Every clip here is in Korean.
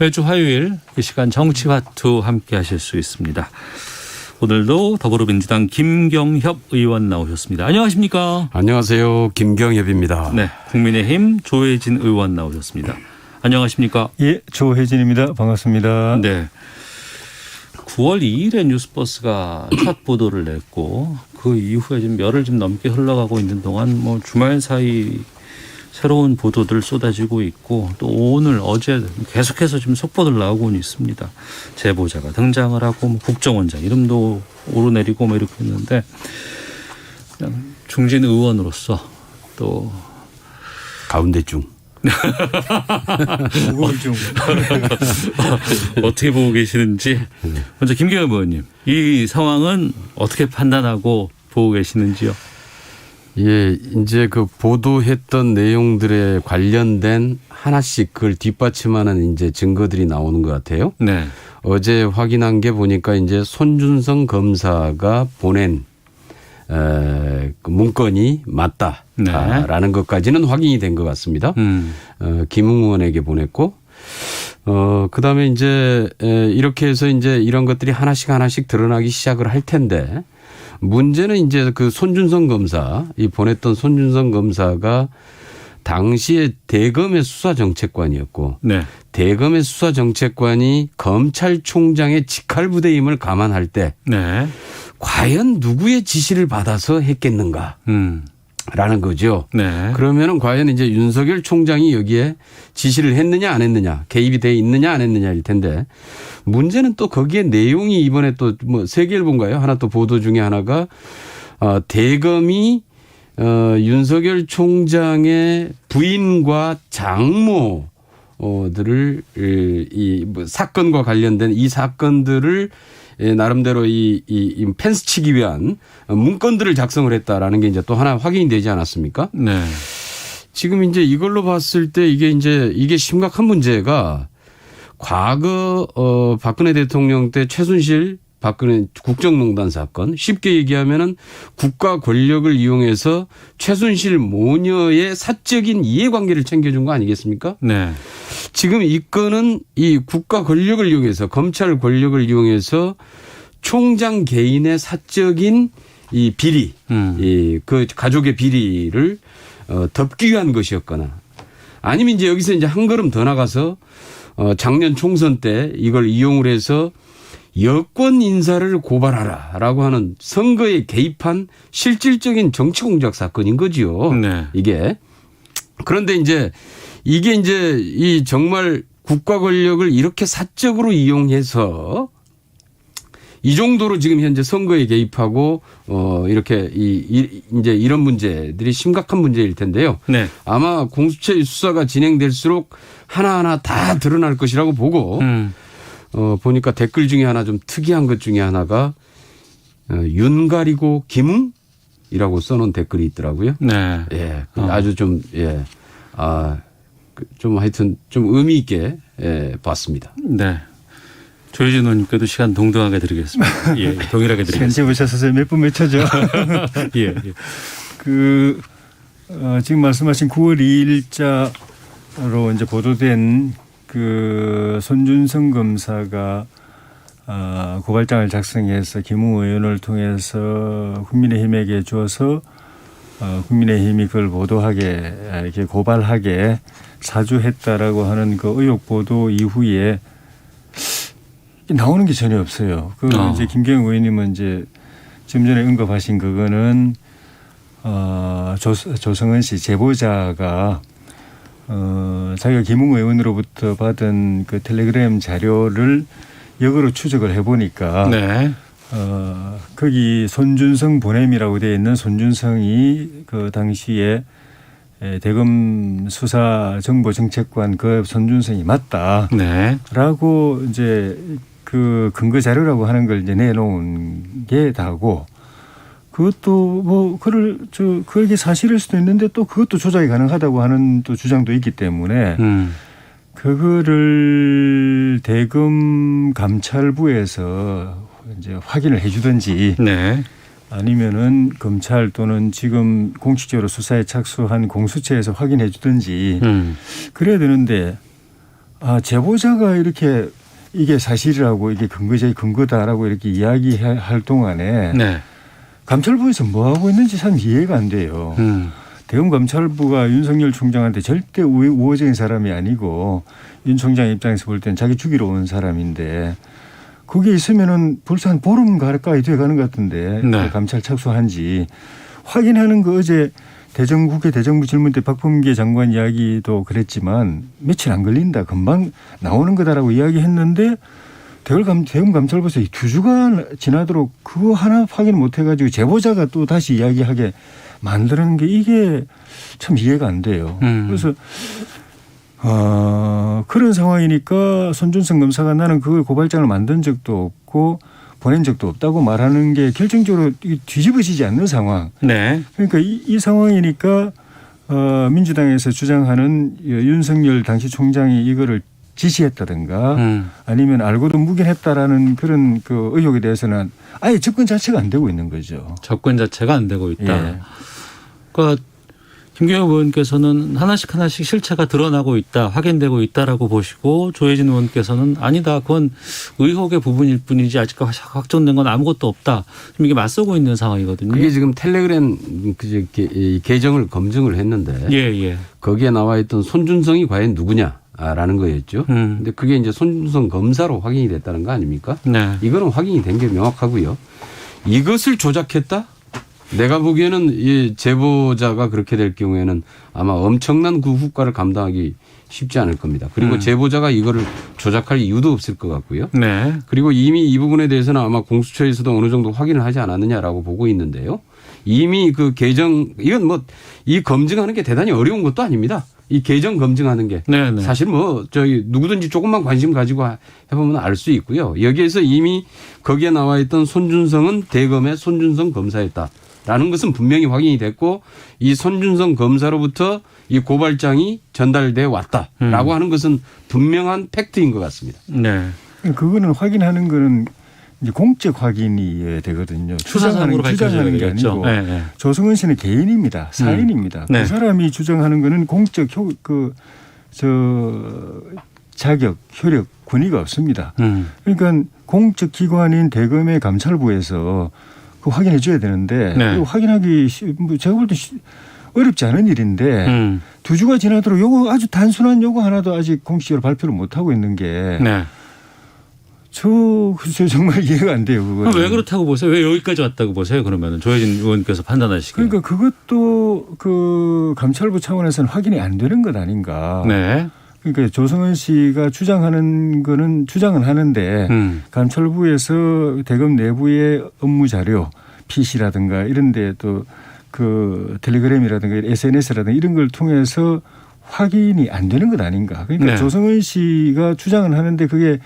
매주 화요일 이 시간 정치화투 함께 하실 수 있습니다. 오늘도 더불어민주당 김경협 의원 나오셨습니다. 안녕하십니까? 안녕하세요. 김경협입니다. 네, 국민의힘 조혜진 의원 나오셨습니다. 안녕하십니까? 예, 조혜진입니다. 반갑습니다. 네. 9월 2일에 뉴스버스가 첫 보도를 냈고 그 이후에 지금 열흘 좀 넘게 흘러가고 있는 동안 뭐 주말 사이 새로운 보도들 쏟아지고 있고 또 오늘 어제 계속해서 지금 속보들 나오고는 있습니다. 제보자가 등장을 하고 뭐 국정원장 이름도 오르내리고 뭐 이렇게 했는데 그냥 중진 의원으로서 또 가운데 중. 어떻게 보고 계시는지 먼저 김경협 의원님 이 상황은 어떻게 판단하고 보고 계시는지요? 예, 이제 그 보도했던 내용들에 관련된 하나씩 그걸 뒷받침하는 이제 증거들이 나오는 것 같아요. 네. 어제 확인한 게 보니까 이제 손준성 검사가 보낸 그 문건이 맞다라는 네. 것까지는 확인이 된 것 같습니다. 김웅 의원에게 보냈고, 그다음에 이제 이렇게 해서 이제 이런 것들이 하나씩 드러나기 시작을 할 텐데. 문제는 이제 그 손준성 검사, 이 보냈던 손준성 검사가 당시에 대검의 수사정책관이었고, 네. 대검의 수사정책관이 검찰총장의 직할부대임을 감안할 때, 네. 과연 누구의 지시를 받아서 했겠는가? 라는 거죠. 네. 그러면은 과연 이제 윤석열 총장이 여기에 지시를 했느냐 안 했느냐, 개입이 돼 있느냐 안 했느냐일 텐데 문제는 또 거기에 내용이 이번에 또 뭐 세계일보인가요? 하나 또 보도 중에 하나가 대검이 윤석열 총장의 부인과 장모들을 이 뭐 사건과 관련된 이 사건들을 나름대로 이 펜스 치기 위한 문건들을 작성을 했다라는 게 이제 또 하나 확인이 되지 않았습니까? 네. 지금 이제 이걸로 봤을 때 이게 심각한 문제가 과거 박근혜 대통령 때 최순실 박근혜 국정농단 사건 쉽게 얘기하면은 국가 권력을 이용해서 최순실 모녀의 사적인 이해관계를 챙겨준 거 아니겠습니까? 네. 지금 이 건은 이 국가 권력을 이용해서 검찰 권력을 이용해서 총장 개인의 사적인 이 비리, 그 가족의 비리를 덮기 위한 것이었거나 아니면 이제 여기서 이제 한 걸음 더 나가서 작년 총선 때 이걸 이용을 해서 여권 인사를 고발하라라고 하는 선거에 개입한 실질적인 정치 공작 사건인 거지요. 네. 이게. 그런데 이제 이게 이제 이 정말 국가 권력을 이렇게 사적으로 이용해서 이 정도로 지금 현재 선거에 개입하고 이렇게 이제 이런 문제들이 심각한 문제일 텐데요. 네. 아마 공수처 수사가 진행될수록 하나하나 다 드러날 것이라고 보고 보니까 댓글 중에 하나 좀 특이한 것 중에 하나가 윤 가리고 김웅이라고 써놓은 댓글이 있더라고요. 네. 예. 아주 좀 예. 좀 하여튼 좀 의미 있게 봤습니다. 네. 조혜진 의원님께도 시간 동등하게 드리겠습니다. 예, 동일하게 드리겠습니다. 시간 재보셔서 몇 분 몇 초죠? 예, 예. 지금 말씀하신 9월 2일자로 이제 보도된 그 손준성 검사가 고발장을 작성해서 김웅 의원을 통해서 국민의힘에게 줘서 국민의힘이 그걸 보도하게 이렇게 고발하게 사주했다라고 하는 그 의혹 보도 이후에 나오는 게 전혀 없어요. 그 이제 김경영 의원님은 이제 좀 전에 언급하신 그거는 조성은 씨 제보자가 자기가 김웅 의원으로부터 받은 그 텔레그램 자료를 역으로 추적을 해보니까 네. 거기 손준성 보냄이라고 되어 있는 손준성이 그 당시에 대검 수사정보정책관 그 손준성이 맞다. 네. 라고 이제 그 근거 자료라고 하는 걸 이제 내놓은 게 다고 그것도 뭐 그게 사실일 수도 있는데 또 그것도 조작이 가능하다고 하는 또 주장도 있기 때문에 그거를 대검 감찰부에서 이제 확인을 해주든지 네. 아니면은 검찰 또는 지금 공식적으로 수사에 착수한 공수처에서 확인해 주든지 그래야 되는데 제보자가 이렇게 이게 사실이라고 이게 근거다라고 이렇게 이야기할 동안에 네. 감찰부에서 뭐 하고 있는지 참 이해가 안 돼요. 대검 감찰부가 윤석열 총장한테 절대 우호적인 사람이 아니고 윤 총장 입장에서 볼 땐 자기 죽이러 온 사람인데 거기에 있으면은 벌써 한 보름 가까이 돼 가는 것 같은데 네. 감찰 착수한지 확인하는 거 어제 국회 대정부 질문 때 박범계 장관 이야기도 그랬지만 며칠 안 걸린다. 금방 나오는 거다라고 이야기했는데 대검 감찰부에서 2주가 지나도록 그거 하나 확인 못 해가지고 제보자가 또 다시 이야기하게 만드는 게 이게 참 이해가 안 돼요. 그래서 그런 상황이니까 손준성 검사가 나는 그걸 고발장을 만든 적도 없고 보낸 적도 없다고 말하는 게 결정적으로 뒤집어지지 않는 상황. 네. 그러니까 이 상황이니까 민주당에서 주장하는 윤석열 당시 총장이 이거를 지시했다든가 아니면 알고도 묵인했다라는 그런 그 의혹에 대해서는 아예 접근 자체가 안 되고 있는 거죠. 접근 자체가 안 되고 있다. 예. 그러니까 김경엽 의원께서는 하나씩 실체가 드러나고 있다, 확인되고 있다라고 보시고 조혜진 의원께서는 아니다, 그건 의혹의 부분일 뿐이지 아직까지 확정된 건 아무것도 없다. 지금 이게 맞서고 있는 상황이거든요. 그게 지금 텔레그램 계정을 검증을 했는데 예. 거기에 나와 있던 손준성이 과연 누구냐라는 거였죠. 근데 그게 이제 손준성 검사로 확인이 됐다는 거 아닙니까? 네. 이거는 확인이 된 게 명확하고요. 이것을 조작했다? 내가 보기에는 이 제보자가 그렇게 될 경우에는 아마 엄청난 그 후과를 감당하기 쉽지 않을 겁니다. 그리고 제보자가 이거를 조작할 이유도 없을 것 같고요. 네. 그리고 이미 이 부분에 대해서는 아마 공수처에서도 어느 정도 확인을 하지 않았느냐라고 보고 있는데요. 이미 그 계정 이건 뭐 이 검증하는 게 대단히 어려운 것도 아닙니다. 이 계정 검증하는 게 네네. 사실 뭐 저기 누구든지 조금만 관심 가지고 해보면 알 수 있고요. 여기에서 이미 거기에 나와 있던 손준성은 대검의 손준성 검사였다라는 것은 분명히 확인이 됐고 이 손준성 검사로부터 이 고발장이 전달돼 왔다라고 하는 것은 분명한 팩트인 것 같습니다. 네. 그거는 확인하는 거는 이제 공적 확인이 되거든요. 수사상으로 주장하는 게 밝혀져야겠죠. 아니고 네. 조성은 씨는 개인입니다. 사인입니다. 네. 그 사람이 주장하는 거는 공적 자격, 효력, 권위가 없습니다. 그러니까 공적 기관인 대검의 감찰부에서 그 확인해 줘야 되는데 네. 그거 확인하기 제가 볼 때 어렵지 않은 일인데 2주가 지나도록 요거 아주 단순한 요거 하나도 아직 공식적으로 발표를 못 하고 있는 게 네. 글쎄요, 정말 이해가 안 돼요. 그거. 왜 그렇다고 보세요? 왜 여기까지 왔다고 보세요? 그러면 조혜진 의원께서 판단하시기에. 그러니까 그것도 그 감찰부 차원에서는 확인이 안 되는 것 아닌가. 네. 그러니까 조성은 씨가 주장하는 거는 주장은 하는데 감찰부에서 대검 내부의 업무 자료, PC라든가 이런 데 또 그 텔레그램이라든가 SNS라든가 이런 걸 통해서 확인이 안 되는 것 아닌가. 그러니까 네. 조성은 씨가 주장은 하는데 그게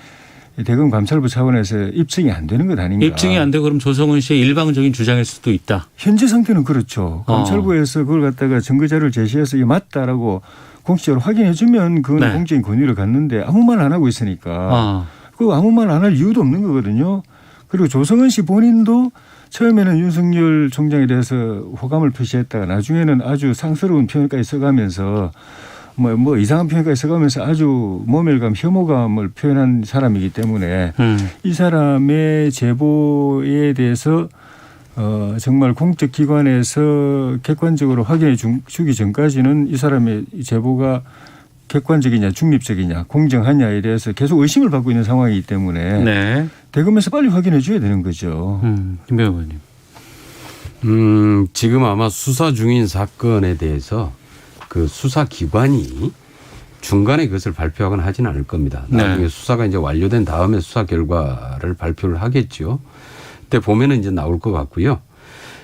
대검 감찰부 차원에서 입증이 안 되는 것 아닌가. 입증이 안 되고 그럼 조성은 씨의 일방적인 주장일 수도 있다. 현재 상태는 그렇죠. 감찰부에서 그걸 갖다가 증거 자료를 제시해서 이게 맞다라고 공식적으로 확인해 주면 그건 네. 공적인 권위를 갖는데 아무 말 안 하고 있으니까 그 아무 말 안 할 이유도 없는 거거든요. 그리고 조성은 씨 본인도 처음에는 윤석열 총장에 대해서 호감을 표시했다가 나중에는 아주 상스러운 표현까지 써가면서 뭐 이상한 표현까지 써가면서 아주 모멸감, 혐오감을 표현한 사람이기 때문에 이 사람의 제보에 대해서 정말 공적 기관에서 객관적으로 확인해 주기 전까지는 이 사람의 제보가 객관적이냐 중립적이냐 공정하냐에 대해서 계속 의심을 받고 있는 상황이기 때문에 네. 대검에서 빨리 확인해 줘야 되는 거죠. 김병호 의원님. 지금 아마 수사 중인 사건에 대해서 그 수사기관이 중간에 그것을 발표하거나 하지는 않을 겁니다. 나중에 네. 수사가 이제 완료된 다음에 수사 결과를 발표를 하겠죠. 그때 보면은 이제 나올 것 같고요.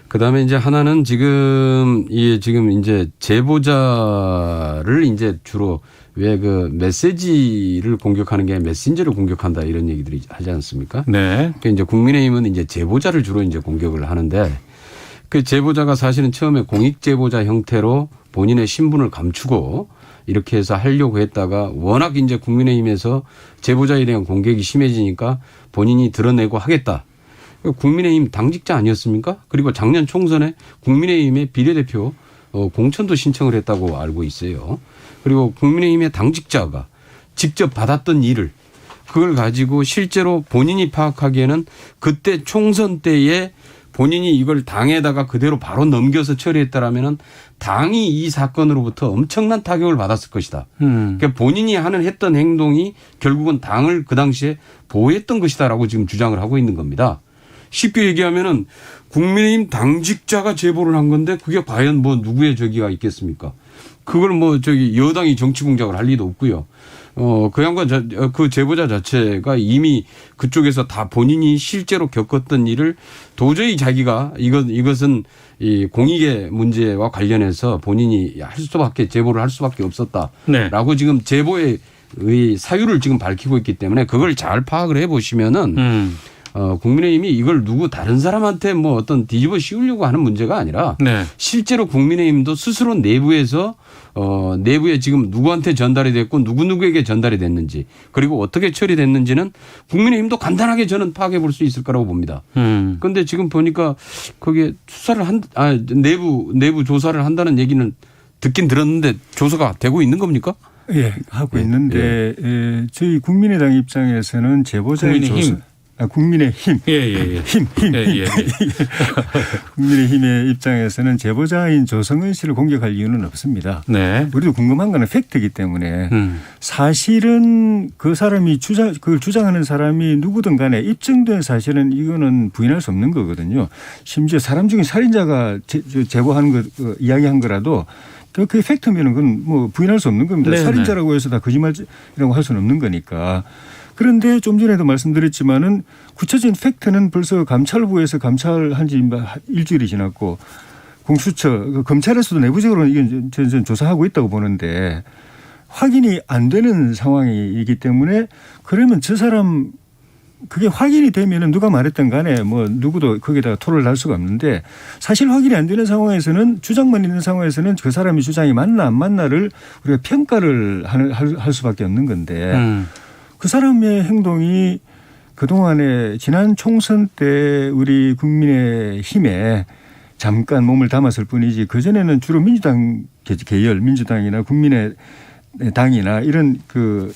그 다음에 이제 하나는 지금 이제 제보자를 이제 주로 왜 그 메시지를 공격하는 게 메신저를 공격한다 이런 얘기들이 하지 않습니까? 네. 그러니까 이제 국민의힘은 이제 제보자를 주로 이제 공격을 하는데 그 제보자가 사실은 처음에 공익 제보자 형태로 본인의 신분을 감추고 이렇게 해서 하려고 했다가 워낙 이제 국민의힘에서 제보자에 대한 공격이 심해지니까 본인이 드러내고 하겠다. 국민의힘 당직자 아니었습니까? 그리고 작년 총선에 국민의힘의 비례대표 공천도 신청을 했다고 알고 있어요. 그리고 국민의힘의 당직자가 직접 받았던 일을 그걸 가지고 실제로 본인이 파악하기에는 그때 총선 때에 본인이 이걸 당에다가 그대로 바로 넘겨서 처리했다라면은 당이 이 사건으로부터 엄청난 타격을 받았을 것이다. 그러니까 본인이 했던 행동이 결국은 당을 그 당시에 보호했던 것이다라고 지금 주장을 하고 있는 겁니다. 쉽게 얘기하면은 국민의힘 당직자가 제보를 한 건데 그게 과연 뭐 누구의 저기가 있겠습니까? 그걸 여당이 정치 공작을 할 리도 없고요. 그 양반 그 제보자 자체가 이미 그쪽에서 다 본인이 실제로 겪었던 일을 도저히 자기가 이것은 이 공익의 문제와 관련해서 본인이 제보를 할 수밖에 없었다라고 네. 지금 제보의 사유를 지금 밝히고 있기 때문에 그걸 잘 파악을 해 보시면은 국민의힘이 이걸 다른 사람한테 뭐 어떤 뒤집어 씌우려고 하는 문제가 아니라 네. 실제로 국민의힘도 스스로 내부에서 내부에 지금 누구한테 전달이 됐고 누구에게 전달이 됐는지 그리고 어떻게 처리됐는지는 국민의힘도 간단하게 저는 파악해 볼 수 있을 거라고 봅니다. 그런데 지금 보니까 거기에 내부 조사를 한다는 얘기는 듣긴 들었는데 조사가 되고 있는 겁니까? 예, 하고 있는데 저희 국민의당 입장에서는 제보자의 조사. 국민의힘. 힘. 국민의힘의 입장에서는 제보자인 조성은 씨를 공격할 이유는 없습니다. 네. 우리도 궁금한 거는 팩트이기 때문에 사실은 그 사람이 그걸 주장하는 사람이 누구든 간에 입증된 사실은 이거는 부인할 수 없는 거거든요. 심지어 사람 중에 살인자가 제보하는 거 이야기한 거라도 그게 팩트면은 그건 뭐 부인할 수 없는 겁니다. 네네. 살인자라고 해서 다 거짓말이라고 할 수는 없는 거니까. 그런데 좀 전에도 말씀드렸지만은 구체적인 팩트는 벌써 감찰부에서 감찰한 지 일주일이 지났고 공수처 검찰에서도 내부적으로 이게 조사하고 있다고 보는데 확인이 안 되는 상황이기 때문에 그러면 저 사람 그게 확인이 되면은 누가 말했든 간에 뭐 누구도 거기다가 토를 날 수가 없는데 사실 확인이 안 되는 상황에서는 주장만 있는 상황에서는 그 사람의 주장이 맞나 안 맞나를 우리가 평가를 할 수밖에 없는 건데 그 사람의 행동이 그동안에 지난 총선 때 우리 국민의힘에 잠깐 몸을 담았을 뿐이지 그전에는 주로 민주당 계열 민주당이나 국민의당이나 이런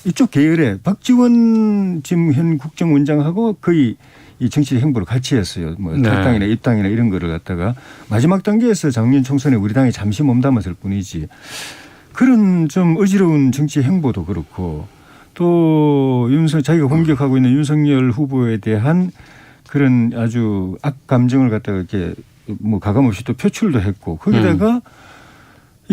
이쪽 계열의 박지원 지금 현 국정원장하고 거의 이 정치 행보를 같이 했어요. 뭐 탈당이나 입당이나 이런 거를 갖다가 마지막 단계에서 작년 총선에 우리 당이 잠시 몸 담았을 뿐이지 그런 좀 어지러운 정치 행보도 그렇고 또 자기가 공격하고 있는 윤석열 후보에 대한 그런 아주 악 감정을 갖다가 이렇게 뭐 가감없이 또 표출도 했고 거기다가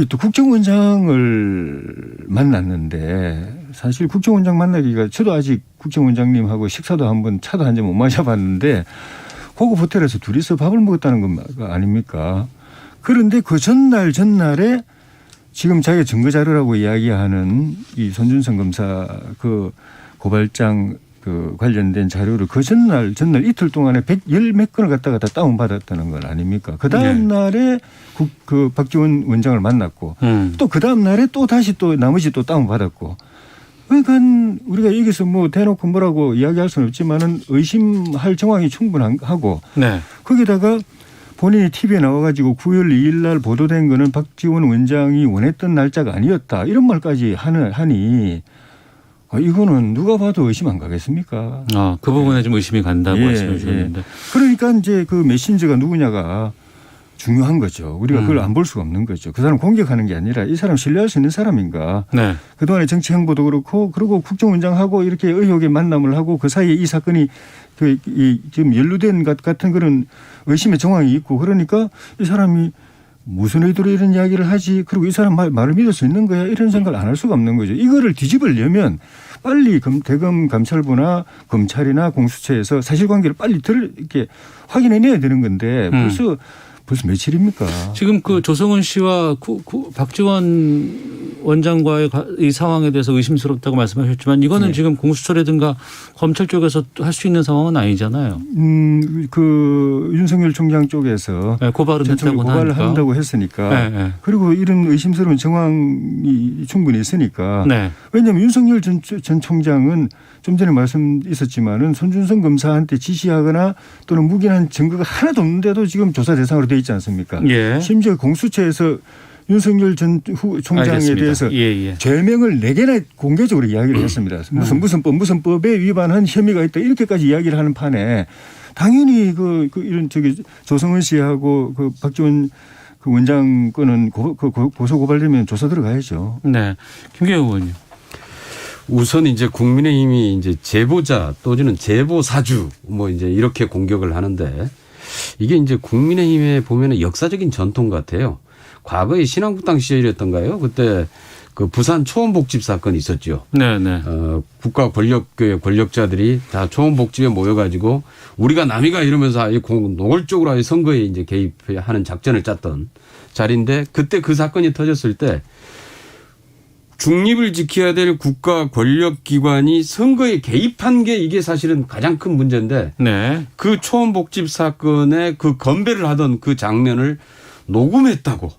또 국정원장을 만났는데 사실 국정원장 만나기가 저도 아직 국정원장님하고 식사도 한번 차도 한 잔 못 마셔봤는데 고급 호텔에서 둘이서 밥을 먹었다는 거 아닙니까? 그런데 그 전날에 지금 자기가 증거자료라고 이야기하는 이 손준성 검사 그 고발장 관련된 자료를 그 전날 이틀 동안에 110몇 건을 갖다가 다 다운받았다는 건 아닙니까? 그 다음 날에 그 박지원 원장을 만났고 또 그 다음 날에 또 다시 또 나머지 또 다운받았고 그러니까 우리가 여기서 뭐 대놓고 뭐라고 이야기할 수는 없지만은 의심할 정황이 충분하고 거기다가 본인이 TV에 나와가지고 9월 2일 날 보도된 거는 박지원 원장이 원했던 날짜가 아니었다. 이런 말까지 하니 이거는 누가 봐도 의심 안 가겠습니까? 그 부분에 좀 의심이 간다고 말씀해 주셨는데. 그러니까 이제 그 메신저가 누구냐가 중요한 거죠. 우리가 그걸 안 볼 수가 없는 거죠. 그 사람 공격하는 게 아니라 이 사람 신뢰할 수 있는 사람인가. 그동안의 정치 행보도 그렇고 그리고 국정원장하고 이렇게 의혹의 만남을 하고 그 사이에 이 사건이 지금 연루된 것 같은 그런 의심의 정황이 있고 그러니까 이 사람이 무슨 의도로 이런 이야기를 하지 그리고 이 사람 말을 믿을 수 있는 거야 이런 생각을 안 할 수가 없는 거죠. 이거를 뒤집으려면 빨리 대검 감찰부나 검찰이나 공수처에서 사실관계를 빨리 이렇게 확인해내야 되는 건데 벌써 며칠입니까? 지금 그 조성은 씨와 박지원 원장과의 이 상황에 대해서 의심스럽다고 말씀하셨지만 이거는 지금 공수처라든가 검찰 쪽에서 할 수 있는 상황은 아니잖아요. 그 윤석열 총장 쪽에서 고발을 한다고 했으니까 그리고 이런 의심스러운 정황이 충분히 있으니까 왜냐하면 윤석열 전 총장은 좀 전에 말씀 있었지만은 손준성 검사한테 지시하거나 또는 묵인한 증거가 하나도 없는데도 지금 조사 대상으로 돼 있지 않습니까? 심지어 공수처에서 윤석열 전 총장에 알겠습니다. 대해서 예. 죄명을 4개나 공개적으로 이야기를 했습니다. 무슨 법에 위반한 혐의가 있다 이렇게까지 이야기를 하는 판에 당연히 이런 조성은 씨하고 박지원 그 원장 건은 고소 고발되면 조사 들어가야죠. 네, 김경호 의원님. 우선 이제 국민의힘이 이제 제보자 또는 제보사주 뭐 이제 이렇게 공격을 하는데 이게 이제 국민의힘에 보면은 역사적인 전통 같아요. 과거에 신한국당 시절이었던가요? 그때 그 부산 초원복집 사건이 있었죠. 네네. 국가 권력자들이 다 초원복집에 모여가지고 우리가 남이가 이러면서 아예 노골적으로 아예 선거에 이제 개입하는 작전을 짰던 자리인데 그때 그 사건이 터졌을 때 중립을 지켜야 될 국가 권력기관이 선거에 개입한 게 이게 사실은 가장 큰 문제인데 네. 그 초원복집 사건에 그 건배를 하던 그 장면을 녹음했다고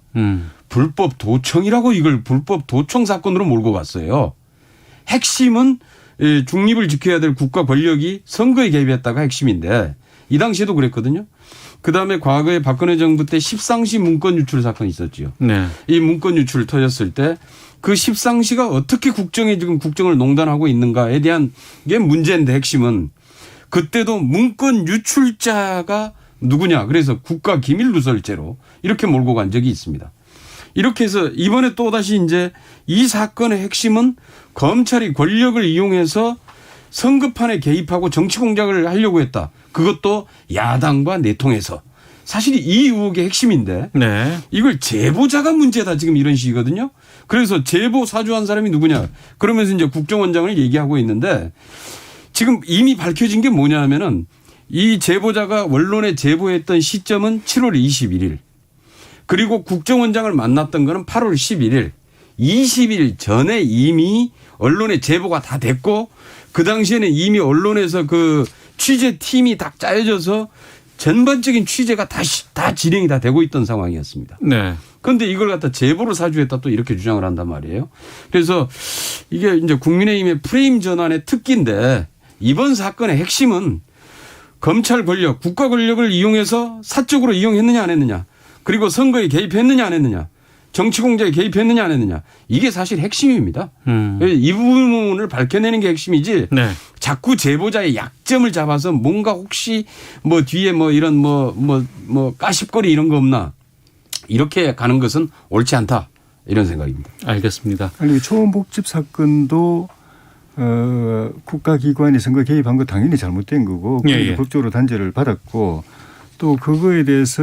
불법 도청이라고 이걸 불법 도청 사건으로 몰고 갔어요. 핵심은 중립을 지켜야 될 국가 권력이 선거에 개입했다가 핵심인데 이 당시에도 그랬거든요. 그다음에 과거에 박근혜 정부 때 십상시 문건 유출 사건이 있었죠. 네. 이 문건 유출 터졌을 때 그 십상시가 어떻게 지금 국정을 농단하고 있는가에 대한 게 문제인데 핵심은 그때도 문건 유출자가 누구냐. 그래서 국가기밀누설죄로 이렇게 몰고 간 적이 있습니다. 이렇게 해서 이번에 또다시 이제 이 사건의 핵심은 검찰이 권력을 이용해서 선거판에 개입하고 정치 공작을 하려고 했다. 그것도 야당과 내통해서. 사실 이 의혹의 핵심인데 네. 이걸 제보자가 문제다 지금 이런 식이거든요. 그래서 제보 사주한 사람이 누구냐. 그러면서 이제 국정원장을 얘기하고 있는데 지금 이미 밝혀진 게 뭐냐 하면은 이 제보자가 언론에 제보했던 시점은 7월 21일. 그리고 국정원장을 만났던 거는 8월 11일. 20일 전에 이미 언론에 제보가 다 됐고 그 당시에는 이미 언론에서 그 취재팀이 다 짜여져서 전반적인 취재가 다 진행이 다 되고 있던 상황이었습니다. 네. 그런데 이걸 갖다 제보를 사주했다 또 이렇게 주장을 한단 말이에요. 그래서 이게 이제 국민의힘의 프레임 전환의 특기인데 이번 사건의 핵심은 검찰 권력, 국가 권력을 이용해서 사적으로 이용했느냐 안 했느냐. 그리고 선거에 개입했느냐 안 했느냐. 정치 공작에 개입했느냐 안 했느냐. 이게 사실 핵심입니다. 이 부분을 밝혀내는 게 핵심이지. 네. 자꾸 제보자의 약점을 잡아서 뭔가 혹시 뭐 뒤에 뭐 이런 뭐 까십거리 이런 거 없나. 이렇게 가는 것은 옳지 않다. 이런 생각입니다. 알겠습니다. 아니 초원복집 사건도 국가기관이 선거 개입한 거 당연히 잘못된 거고 예. 법적으로 단죄를 받았고 또 그거에 대해서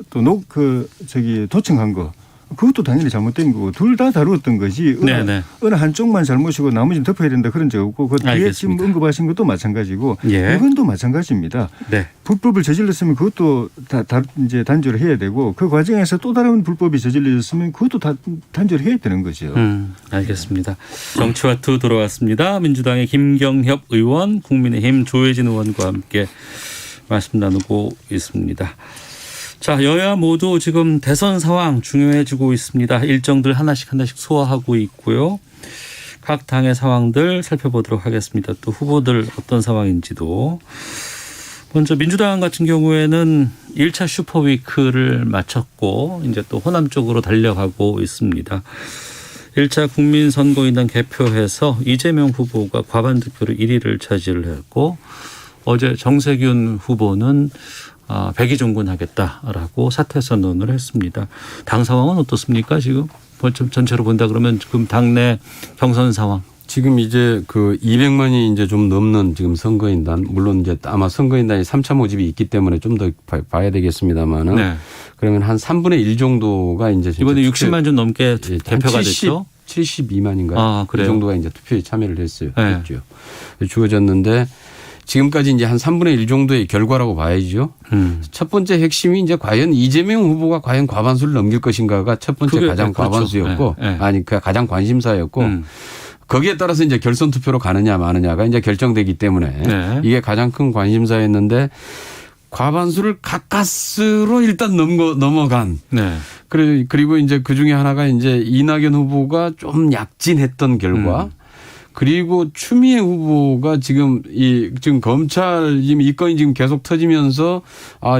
또 도청한 거 그것도 당연히 잘못된 거고 둘 다 다루었던 거지 어느 한쪽만 잘못이고 나머지는 덮어야 된다 그런 적 없고 그 뒤에 지금 언급하신 것도 마찬가지고 이건 또 마찬가지입니다. 네. 불법을 저질렀으면 그것도 다 이제 단죄를 해야 되고 그 과정에서 또 다른 불법이 저질렀으면 그것도 다 단죄를 해야 되는 거죠. 알겠습니다. 정치와투 돌아왔습니다. 민주당의 김경협 의원, 국민의힘 조혜진 의원과 함께 말씀 나누고 있습니다. 자, 여야 모두 지금 대선 상황 중요해지고 있습니다. 일정들 하나씩 소화하고 있고요. 각 당의 상황들 살펴보도록 하겠습니다. 또 후보들 어떤 상황인지도. 먼저 민주당 같은 경우에는 1차 슈퍼위크를 마쳤고 이제 또 호남 쪽으로 달려가고 있습니다. 1차 국민선거인단 개표해서 이재명 후보가 과반 득표로 1위를 차지를 했고 어제 정세균 후보는 백의종군하겠다라고 사퇴 선언을 했습니다. 당 상황은 어떻습니까? 지금 전체로 본다 그러면 지금 당내 경선 상황. 지금 이제 그 200만이 이제 좀 넘는 지금 선거인단 물론 이제 아마 선거인단이 3차 모집이 있기 때문에 좀 더 봐야 되겠습니다만은 네. 그러면 한 3분의 1 정도가 이제 이번에 60만 좀 넘게 개표가 됐죠. 72만인가요? 그래요? 그 정도가 이제 투표에 참여를 했어요. 네. 했죠. 주어졌는데 지금까지 이제 한 3분의 1 정도의 결과라고 봐야죠. 첫 번째 핵심이 이제 과연 이재명 후보가 과연 과반수를 넘길 것인가가 첫 번째 가장 그렇죠. 과반수였고 네. 아니 그 가장 관심사였고 거기에 따라서 이제 결선 투표로 가느냐 마느냐가 이제 결정되기 때문에 이게 가장 큰 관심사였는데 과반수를 가까스로 일단 넘어간. 네. 그리고 이제 그 중에 하나가 이제 이낙연 후보가 좀 약진했던 결과. 그리고 추미애 후보가 지금 검찰 이 건이 지금 계속 터지면서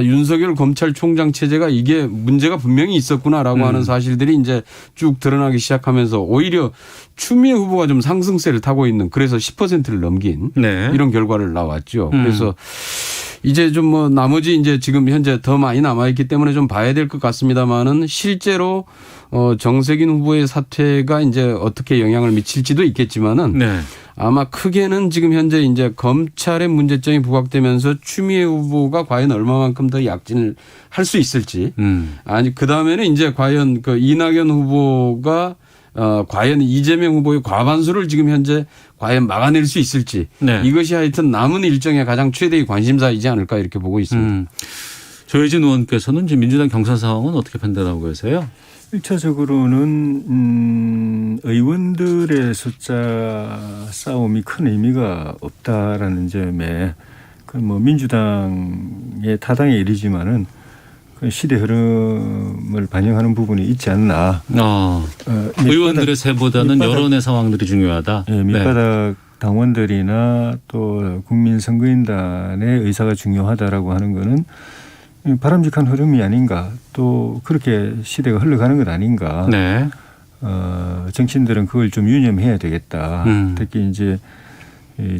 윤석열 검찰총장 체제가 이게 문제가 분명히 있었구나라고 하는 사실들이 이제 쭉 드러나기 시작하면서 오히려 추미애 후보가 좀 상승세를 타고 있는 그래서 10%를 넘긴 네. 이런 결과를 나왔죠. 그래서 이제 좀 뭐 나머지 이제 지금 현재 더 많이 남아있기 때문에 좀 봐야 될 것 같습니다만은 실제로 정세균 후보의 사퇴가 이제 어떻게 영향을 미칠지도 있겠지만은 네. 아마 크게는 지금 현재 이제 검찰의 문제점이 부각되면서 추미애 후보가 과연 얼마만큼 더 약진을 할 수 있을지 아니 그 다음에는 이제 과연 그 이낙연 후보가 과연 이재명 후보의 과반수를 지금 현재 과연 막아낼 수 있을지 네. 이것이 하여튼 남은 일정의 가장 최대의 관심사이지 않을까 이렇게 보고 있습니다. 조혜진 의원께서는 지금 민주당 경선 상황은 어떻게 판단하고 계세요? 1차적으로는 의원들의 숫자 싸움이 큰 의미가 없다라는 점에 그 뭐 민주당의 타당의 일이지만은 그 시대 흐름을 반영하는 부분이 있지 않나. 의원들의 세보다는 여론의 상황들이 중요하다. 네, 밑바닥 당원들이나 또 국민 선거인단의 의사가 중요하다라고 하는 거는 바람직한 흐름이 아닌가. 또 그렇게 시대가 흘러가는 것 아닌가. 네. 정치인들은 그걸 좀 유념해야 되겠다. 특히 이제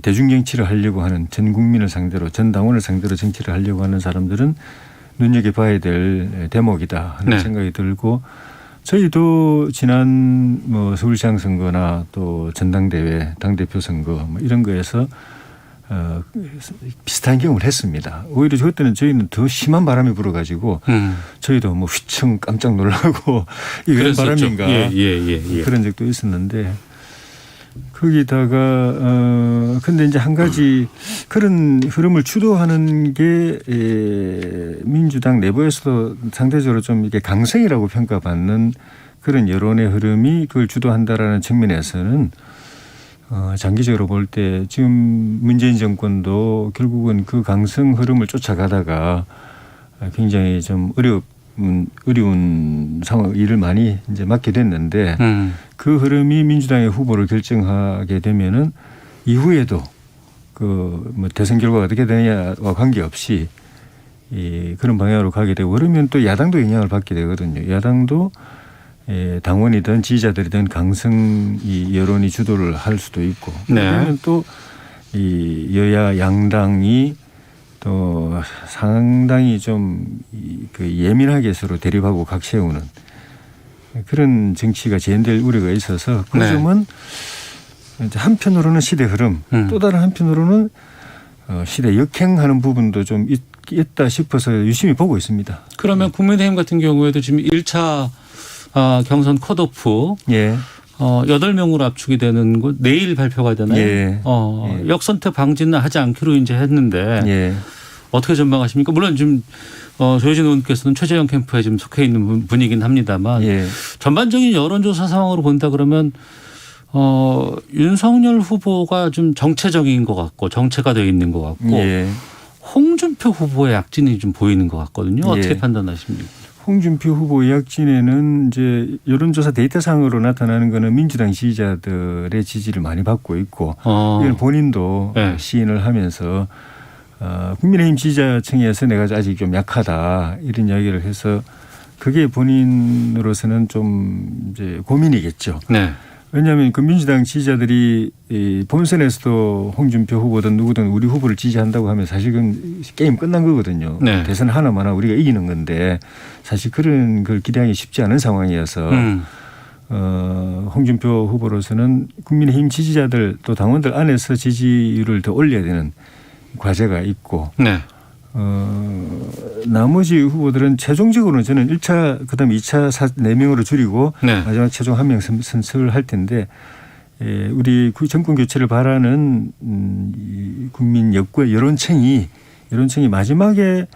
대중 정치를 하려고 하는 전 국민을 상대로 전 당원을 상대로 정치를 하려고 하는 사람들은 눈여겨봐야 될 대목이다 하는 네. 생각이 들고 저희도 지난 뭐 서울시장 선거나 또 전당대회 당대표 선거 뭐 이런 거에서 비슷한 경험을 했습니다. 오히려 그때는 저희는 더 심한 바람이 불어가지고 저희도 뭐 휘청 깜짝 놀라고 이런 바람인가 그런 적도 있었는데 거기다가 근데 이제 한 가지 그런 흐름을 주도하는 게 민주당 내부에서도 상대적으로 좀 이렇게 강성이라고 평가받는 그런 여론의 흐름이 그걸 주도한다라는 측면에서는 장기적으로 볼 때 지금 문재인 정권도 결국은 그 강성 흐름을 쫓아가다가 굉장히 좀 어려운 상황 일을 많이 이제 맡게 됐는데 그 흐름이 민주당의 후보를 결정하게 되면은 이후에도 그 뭐 대선 결과가 어떻게 되느냐와 관계없이 그런 방향으로 가게 되고 그러면 또 야당도 영향을 받게 되거든요. 야당도 당원이든 지지자들이든 강성 이 여론이 주도를 할 수도 있고 그러면 또 이 여야 양당이 또 상당히 좀 그 예민하게 서로 대립하고 각세우는 그런 정치가 재현될 우려가 있어서 그 점은 한편으로는 시대 흐름 또 다른 한편으로는 시대 역행하는 부분도 좀 있다 싶어서 유심히 보고 있습니다. 그러면 국민의힘 같은 경우에도 지금 1차 경선 컷오프 8명으로 압축이 되는 거 내일 발표가 되나요? 역선택 방지는 하지 않기로 이제 했는데 어떻게 전망하십니까? 물론 지금 조혜진 의원께서는 최재형 캠프에 지금 속해 있는 분이긴 합니다만 전반적인 여론조사 상황으로 본다 그러면 윤석열 후보가 좀 정체적인 것 같고 정체가 되어 있는 것 같고 홍준표 후보의 약진이 좀 보이는 것 같거든요. 어떻게 판단하십니까? 홍준표 후보의 약진에는 이제 여론조사 데이터상으로 나타나는 거는 민주당 지지자들의 지지를 많이 받고 있고 이건 본인도 시인을 하면서 국민의힘 지지자층에서 내가 아직 좀 약하다 이런 이야기를 해서 그게 본인으로서는 좀 이제 고민이겠죠. 왜냐하면 그 민주당 지지자들이 본선에서도 홍준표 후보든 누구든 우리 후보를 지지한다고 하면 사실은 게임 끝난 거거든요. 대선 하나마나 우리가 이기는 건데 사실 그런 걸 기대하기 쉽지 않은 상황이어서 홍준표 후보로서는 국민의힘 지지자들 또 당원들 안에서 지지율을 더 올려야 되는 과제가 있고 나머지 후보들은 최종적으로는 저는 1차 그다음에 2차 4명으로 줄이고 마지막 최종 1명 선출을 할 텐데 우리 정권 교체를 바라는 국민 여론층이 마지막에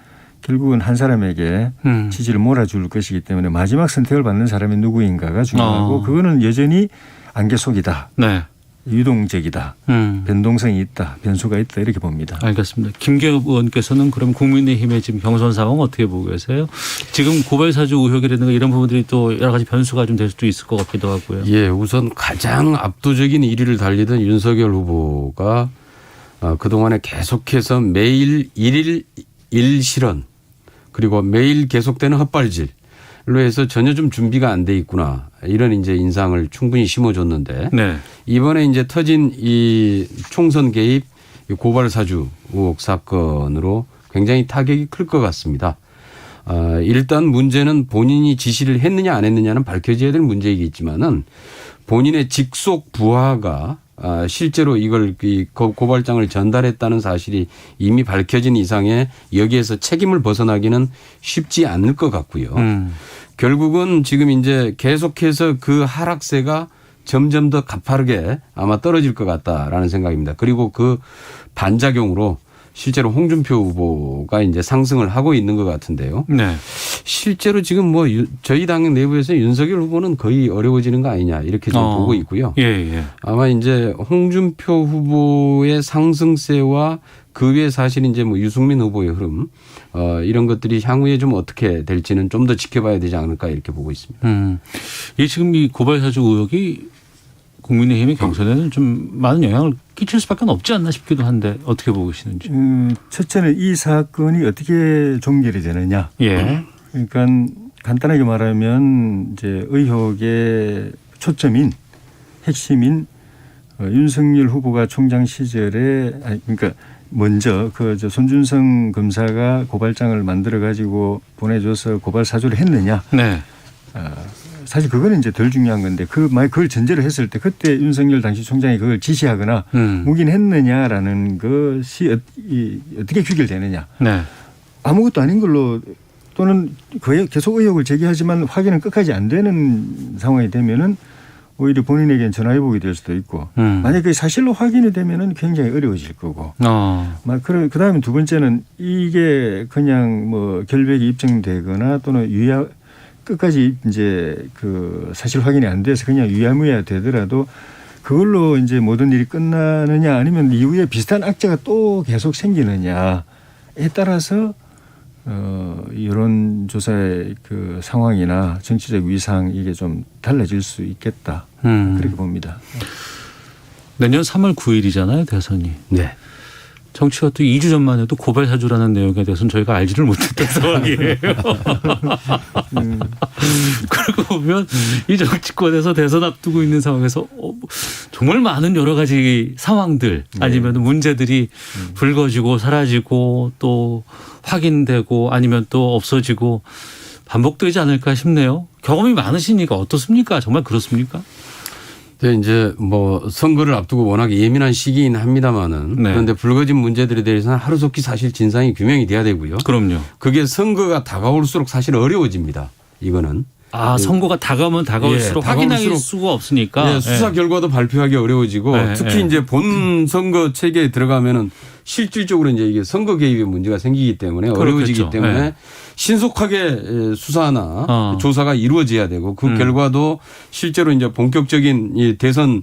결국은 한 사람에게 지지를 몰아줄 것이기 때문에 마지막 선택을 받는 사람이 누구인가가 중요하고 그거는 여전히 안개 속이다. 유동적이다. 변동성이 있다. 변수가 있다. 이렇게 봅니다. 알겠습니다. 김기현 의원께서는 그럼 국민의힘의 지금 경선 상황 어떻게 보고 계세요? 지금 고발사주 의혹이라든가 이런 부분들이 또 여러 가지 변수가 좀 될 수도 있을 것 같기도 하고요. 예, 우선 가장 압도적인 1위를 달리던 윤석열 후보가 그동안에 계속해서 매일 1일 1실언 그리고 매일 계속되는 헛발질로 해서 전혀 좀 준비가 안 돼 있구나. 이런 이제 인상을 충분히 심어줬는데 네. 이번에 이제 터진 이 총선 개입 고발 사주 의혹 사건으로 굉장히 타격이 클 것 같습니다. 일단 문제는 본인이 지시를 했느냐 안 했느냐는 밝혀져야 될 문제이겠지만은 본인의 직속 부하가 실제로 이걸 고발장을 전달했다는 사실이 이미 밝혀진 이상에 여기에서 책임을 벗어나기는 쉽지 않을 것 같고요. 결국은 지금 이제 계속해서 그 하락세가 점점 더 가파르게 아마 떨어질 것 같다라는 생각입니다. 그리고 그 반작용으로 실제로 홍준표 후보가 이제 상승을 하고 있는 것 같은데요. 네. 실제로 지금 뭐 저희 당 내부에서 윤석열 후보는 거의 어려워지는 거 아니냐 이렇게 좀 보고 있고요. 예, 예. 아마 이제 홍준표 후보의 상승세와 그 외에 사실 이제 뭐 유승민 후보의 흐름 이런 것들이 향후에 좀 어떻게 될지는 좀 더 지켜봐야 되지 않을까 이렇게 보고 있습니다. 이 지금 이 고발사주 의혹이 국민의힘의 경선에는 좀 많은 영향을 끼칠 수밖에 없지 않나 싶기도 한데 어떻게 보고 계시는지. 첫째는 이 사건이 어떻게 종결이 되느냐. 예. 그러니까 간단하게 말하면 이제 의혹의 초점인 핵심인 윤석열 후보가 총장 시절에 그러니까 먼저 손준성 검사가 고발장을 만들어 가지고 보내줘서 고발 사주를 했느냐. 네. 사실 그거는 이제 덜 중요한 건데 만약 그걸 전제로 했을 때 그때 윤석열 당시 총장이 그걸 지시하거나 묵인했느냐라는 것이 어떻게 귀결되느냐. 네. 아무것도 아닌 걸로 또는 계속 의혹을 제기하지만 확인은 끝까지 안 되는 상황이 되면은 오히려 본인에게는 전화위복이 될 수도 있고 만약에 그게 사실로 확인이 되면은 굉장히 어려워질 거고. 그다음에 두 번째는 이게 그냥 뭐 결백이 입증되거나 또는 끝까지 이제 그 사실 확인이 안 돼서 그냥 유야무야 되더라도 그걸로 이제 모든 일이 끝나느냐 아니면 이후에 비슷한 악재가 또 계속 생기느냐에 따라서 여론조사의 그 상황이나 정치적 위상 이게 좀 달라질 수 있겠다. 그렇게 봅니다. 내년 3월 9일이잖아요, 대선이. 네. 정치가 또 2주 전만 해도 고발 사주라는 내용에 대해서는 저희가 알지를 못했던 상황이에요. 그러고 보면 이 정치권에서 대선 앞두고 있는 상황에서 정말 많은 여러 가지 상황들 아니면 문제들이 불거지고 사라지고 또 확인되고 아니면 또 없어지고 반복되지 않을까 싶네요. 경험이 많으시니까 어떻습니까? 정말 그렇습니까? 네, 이제 뭐 선거를 앞두고 워낙 예민한 시기이긴 합니다만은 네. 그런데 불거진 문제들에 대해서는 하루속히 사실 진상이 규명이 돼야 되고요. 그럼요. 그게 선거가 다가올수록 사실 어려워집니다. 이거는. 선거가 다가오면 다가올수록 확인할 수가 없으니까. 네, 수사 결과도 발표하기 어려워지고 특히 이제 본 선거 체계에 들어가면은 실질적으로 이제 이게 선거 개입의 문제가 생기기 때문에 어려워지기 때문에 신속하게 수사나 조사가 이루어져야 되고 그 결과도 실제로 이제 본격적인 이 대선이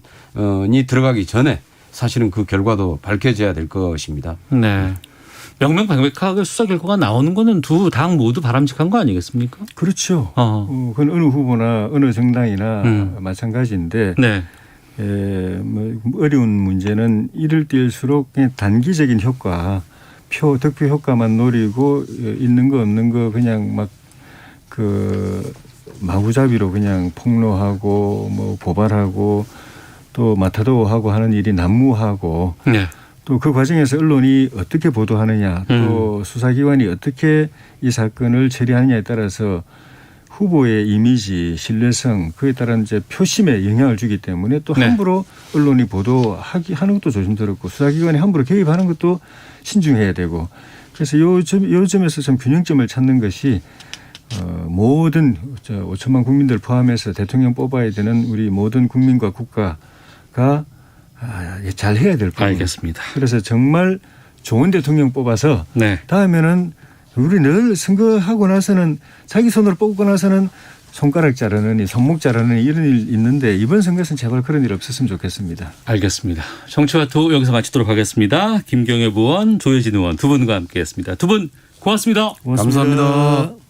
들어가기 전에 사실은 그 결과도 밝혀져야 될 것입니다. 네. 명명백백하게 수사 결과가 나오는 거는 두 당 모두 바람직한 거 아니겠습니까? 그렇죠. 그건 어느 후보나 어느 정당이나 마찬가지인데 네. 뭐 어려운 문제는 이를 뛸수록 그냥 단기적인 효과, 득표 효과만 노리고 있는 거 없는 거 그냥 막 그 마구잡이로 그냥 폭로하고 뭐 고발하고 또 마타도하고 하는 일이 난무하고 네. 또 그 과정에서 언론이 어떻게 보도하느냐 또 수사기관이 어떻게 이 사건을 처리하느냐에 따라서 후보의 이미지, 신뢰성 그에 따른 이제 표심에 영향을 주기 때문에 또 함부로 언론이 보도하는 것도 조심스럽고 수사기관이 함부로 개입하는 것도 신중해야 되고 그래서 요 점에서 좀 균형점을 찾는 것이 모든 5천만 국민들 포함해서 대통령 뽑아야 되는 우리 모든 국민과 국가가 잘 해야 될 부분. 알겠습니다. 그래서 정말 좋은 대통령 뽑아서 네. 다음에는 우리 늘 선거하고 나서는 자기 손으로 뽑고 나서는 손가락 자르느니 손목 자르느니 이런 일 있는데 이번 선거에서는 제발 그런 일 없었으면 좋겠습니다. 알겠습니다. 정치와투 여기서 마치도록 하겠습니다. 김경엽 의원, 조혜진 의원 두 분과 함께했습니다. 두 분 고맙습니다. 고맙습니다. 감사합니다.